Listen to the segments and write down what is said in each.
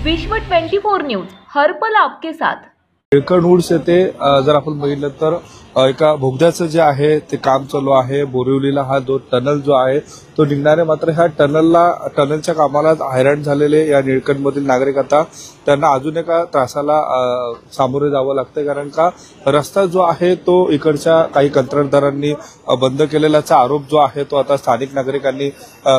विश्व 24 न्यूज हर पल आपके साथ। निळकंठ वुड्स येथे जर आपण बघितलं तर एका बोगद्याचं जे आहे ते काम चालू आहे। बोरिवलीला हा जो टनल जो आहे तो निघणारे, मात्र ह्या टनलच्या कामाला हैराण झालेले या निळकंठमधील नागरिक आता त्यांना अजून एका त्रासाला सामोरे जावं लागतं, कारण का रस्ता जो आहे तो इकडच्या काही कंत्राटदारांनी बंद केलेल्याचा आरोप जो आहे तो आता स्थानिक नागरिकांनी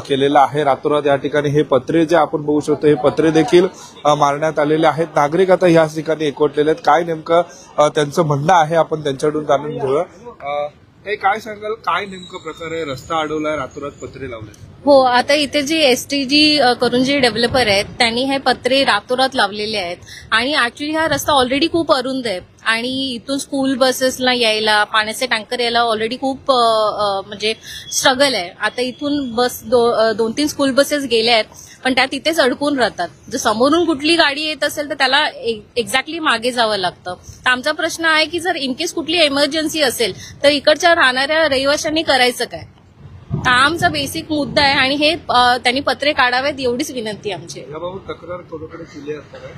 केलेला आहे। रातोरात या ठिकाणी हे पत्रे जे आपण बघू शकतो हे पत्रे देखील मारण्यात आलेले आहेत। नागरिक आता याच ठिकाणी एकवटलेले आहेत। काय नेमकं त्यांचं म्हणणं आहे आपण त्यांच्याकडून जाणून घेऊया। काय सांगाल, काय नेमकं प्रकार आहे? रस्ता अडवलाय, रातोरात पत्रे लावले? हो, आता इथे जे एसटीजी करून जे डेव्हलपर आहेत त्यांनी हे पत्रे रातोरात लावलेले आहेत आणि ऍक्च्युली हा रस्ता ऑलरेडी खूप अरुंद आहे आणि इथून स्कूल बसेसला यायला, पाण्याचे टँकर यायला ऑलरेडी खूप म्हणजे स्ट्रगल आहे। आता इथून बस 2-3 स्कूल बसेस गेल्या आहेत पण त्या तिथेच अडकून राहतात। जर समोरून कुठली गाडी येत असेल तर त्याला एक्झॅक्टली मागे जावं लागतं। तर आमचा प्रश्न आहे की जर इनकेस कुठली एमर्जन्सी असेल तर इकडच्या राहणाऱ्या रहिवाशांनी करायचं काय? हा आमचा बेसिक मुद्दा आहे आणि हे त्यांनी पत्रे काढावेत एवढीच विनंती आमची। तक्रार कोणाकडे केली आहे?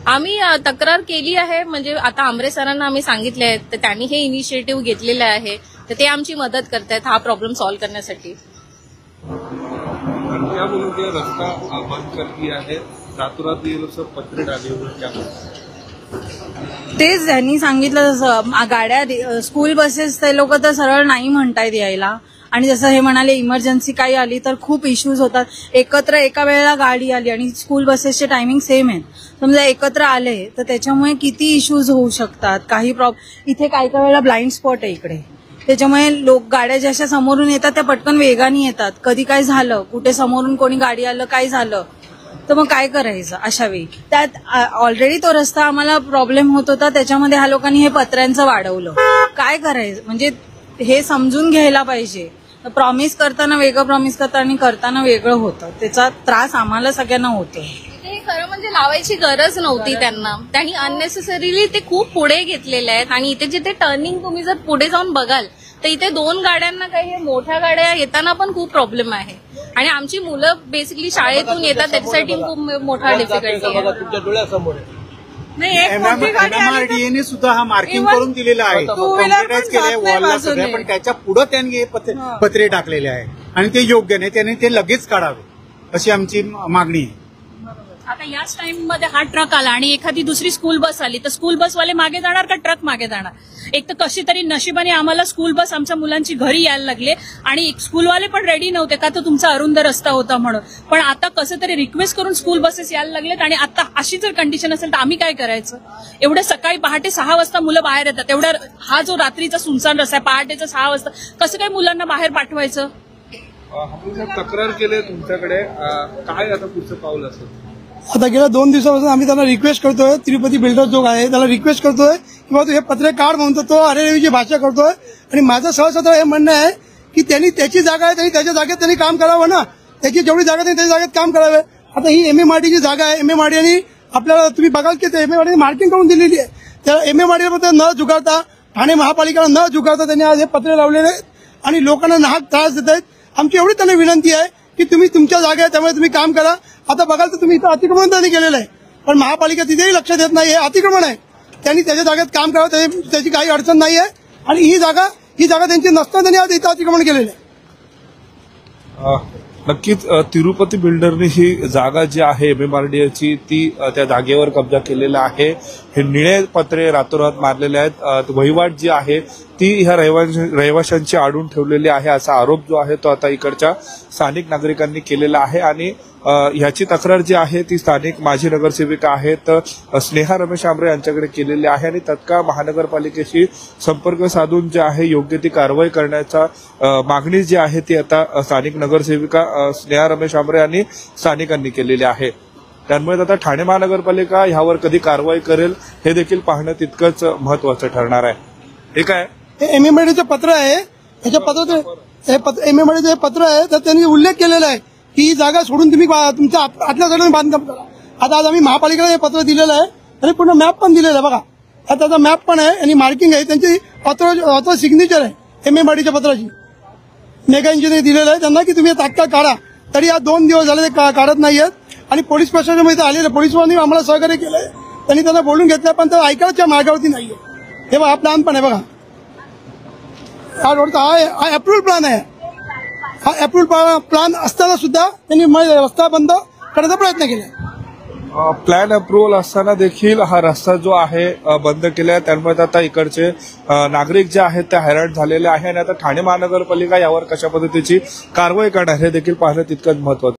आम्ही तक्रार केली आहे, म्हणजे आता आमरे सरांना आम्ही सांगितले आहे तर त्यांनी हे इनिशिएटिव्ह घेतलेलं आहे, तर ते आमची मदत करतायत हा प्रॉब्लेम सॉल्व्ह करण्यासाठी। रस्ता बंद कर दिया है, रातोरात ये लोग सब पत्रे डाले हुए, क्या तेच त्यांनी सांगितलं जसं गाड्या स्कूल बसेस ते लोक तर सरळ नाही म्हणतायत यायला, आणि जसं हे म्हणाले इमर्जन्सी काही आली तर खूप इश्यूज होतात। एकत्र एका वेळेला गाडी आली आणि स्कूल बसेसचे टायमिंग सेम आहेत, समजा एकत्र आले तर त्याच्यामुळे किती इश्यूज होऊ शकतात। काही इथे काही वेळेला ब्लाइंड स्पॉट आहे इकडे, त्याच्यामुळे गाड्या जशा समोरून येतात त्या पटकन वेगाने येतात। कधी काय झालं, कुठे समोरून कोणी गाडी आलं, काय झालं तर मग काय करायचं अशा वेळी? त्यात ऑलरेडी तो रस्ता आम्हाला प्रॉब्लेम होत होता, त्याच्यामध्ये ह्या लोकांनी हे पत्र्यांचं वाढवलं। काय करायचं म्हणजे हे समजून घ्यायला पाहिजे। प्रॉमिस करताना वेगळं प्रॉमिस करताना आणि करताना वेगळं होतं, त्याचा त्रास आम्हाला सगळ्यांना होतो। ते खरं म्हणजे लावायची गरज नव्हती त्यांनी अननेसेसरीली ते खूप पुढे घेतलेले आहेत आणि इथे जिथे टर्निंग तुम्ही जर पुढे जाऊन बघाल तर इथे 2 गाड्यांना काही हे मोठ्या गाड्या येताना पण खूप प्रॉब्लेम आहे आणि आमची मुलं बेसिकली शाळेतून येतात त्याच्यासाठी खूप मोठा डिफिकल्टी आहे। MMRDA सुद्धा हा मार्किंग करून दिलेला आहे, कॉम्प्युटराइज केले वॉलला सगळ्या, पण त्याच्या पुढे त्यांनी पत्रे टाकलेले आहे आणि ते योग्य नाही, त्यांनी ते लगेच काढावे अशी आमची मागणी आहे। आता याच टाइम मध्ये हा ट्रक आला आणि एखादी दुसरी स्कूल बस आली तर स्कूल बसवाले मागे जाणार का ट्रक मागे जाणार? एक तर कशी तरी नशिबाने आम्हाला स्कूल बस आमच्या मुलांची घरी यायला लागले आणि स्कूलवाले पण रेडी नव्हते का तर तुमचा अरुंद रस्ता होता म्हणून, पण आता कसं तरी रिक्वेस्ट करून स्कूल बसेस यायला लागलेत आणि आता अशी जर कंडिशन असेल तर आम्ही काय करायचं? एवढे सकाळी पहाटे 6 वाजता मुलं बाहेर येतात, एवढा हा जो रात्रीचा सुनसान रस्ता आहे पहाटेचा 6 वाजता कसं काय मुलांना बाहेर पाठवायचं? तक्रार केली तुमच्याकडे, काय आता पुढचं पाऊल असेल? आता गेल्या 2 दिवसापासून आम्ही त्यांना रिक्वेस्ट करतोय, तिरुपती बिल्डर जो आहे त्याला रिक्वेस्ट करतोय किंवा तू हे पत्रे काढ म्हणतो, तो अरेरेवीची भाषा करतोय आणि माझं सहसा हे म्हणणं आहे की त्यांनी त्याची जागा आहे, त्यांनी त्याच्या जागेत त्यांनी काम करावं ना, त्याची जेवढी जागा त्यांनी त्याच्या जागेत काम करावे। आता ही MMRDAची जागा आहे, MMRDAने आपल्याला तुम्ही बघाल की MMRDAने मार्किंग करून दिलेली आहे, त्या MMRDA न झुगारता, ठाणे महापालिकेला न झुगारता त्यांनी आज हे पत्रे लावलेले आहेत आणि लोकांना नाहक त्रास देत आहेत। आमची एवढी त्यांना विनंती आहे की तुम्ही तुमच्या जागा आहे त्यामुळे तुम्ही काम करा। आता बघाल तर तुम्ही इथं अतिक्रमण त्यांनी केलेलं आहे, पण महापालिका तिथेही लक्ष देत नाही, हे अतिक्रमण आहे, त्यांनी त्याच्या जागेत काम करावं, त्याची काही अडचण नाही आहे आणि ही जागा त्यांची नसताना त्यांनी आज इथं अतिक्रमण केलेलं आहे। नक्कीच तिरुपती बिल्डरने ही जागा जी आहे MMRDAची ती त्या जागेवर कब्जा केलेला आहे। हे निळे पत्रे रातोरात मारलेले आहेत, वहिवाट जी आहे ती ह्या रहिवाशांची आडून ठेवलेली आहे असा आरोप जो आहे तो आता इकडच्या स्थानिक नागरिकांनी केलेला आहे आणि ह्याची तक्रार जी आहे ती स्थानिक माजी नगरसेविका आहेत स्नेहा रमेश आमरे यांच्याकडे केलेली आहे आणि तत्काळ महानगरपालिकेशी संपर्क साधून जे आहे योग्य ती कारवाई करण्याचा मागणी जी आहे ती आता स्थानिक नगरसेविका स्नेहा रमेश आमरे यांनी स्थानिकांनी केलेली आहे। त्यामुळे आता ठाणे महानगरपालिका ह्यावर कधी कारवाई करेल हे देखील पाहणं तितकंच महत्वाचं ठरणार आहे। हे काय MMRDAचं पत्र आहे, याच्या पत्रात MMRDAचं पत्र आहे तर त्यांनी उल्लेख केलेला आहे की ही जागा सोडून तुम्ही तुमच्या आतल्या जागेवर बांधकाम करा। आता आज आम्ही महापालिकेला हे पत्र दिलेलं आहे आणि पूर्ण मॅप पण दिलेला आहे, बघा आता त्याचा मॅप पण आहे आणि मार्किंग आहे, त्यांची ऑथर सिग्नेचर आहे MMRDAच्या पत्राची, मेगा इंजिनियर दिलेलं आहे त्यांना की तुम्ही तात्काळ काढा, तरी आज 2 दिवस झाले ते काढत नाहीयेत आणि पोलीस प्रशासनामध्ये आलेले पोलिसांनी आम्हाला सहकार्य केलंय, त्यांनी त्यांना बोलून घेतलं, पण त्या ऐकायच्या मार्गावरती नाहीये. हे बघा, हा प्लॅन पण आहे बघा, हा रोडचा हा अप्रूव्हल प्लॅन आहे. हा अप्रूव्हल प्लॅन असताना सुद्धा त्यांनी रस्ता बंद करण्याचा प्रयत्न केला. प्लॅन अप्रुव्हल असताना देखील हा रस्ता जो आहे बंद केला आहे. त्यामुळे आता इकडचे नागरिक जे आहेत ते हैराण झालेले आहे आणि आता ठाणे महानगरपालिका यावर कशा पद्धतीची कारवाई करणार हे देखील पाहणं तितकंच महत्त्वाचं.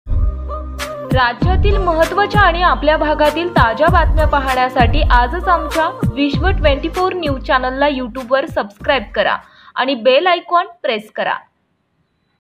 राज्यातील महत्त्वाच्या आणि आपल्या भागातील ताज्या बातम्या पाहण्यासाठी आजच आमच्या विश्व 24 न्यूज चॅनलला यूट्यूबवर सबस्क्राईब करा आणि बेल आयकॉन प्रेस करा.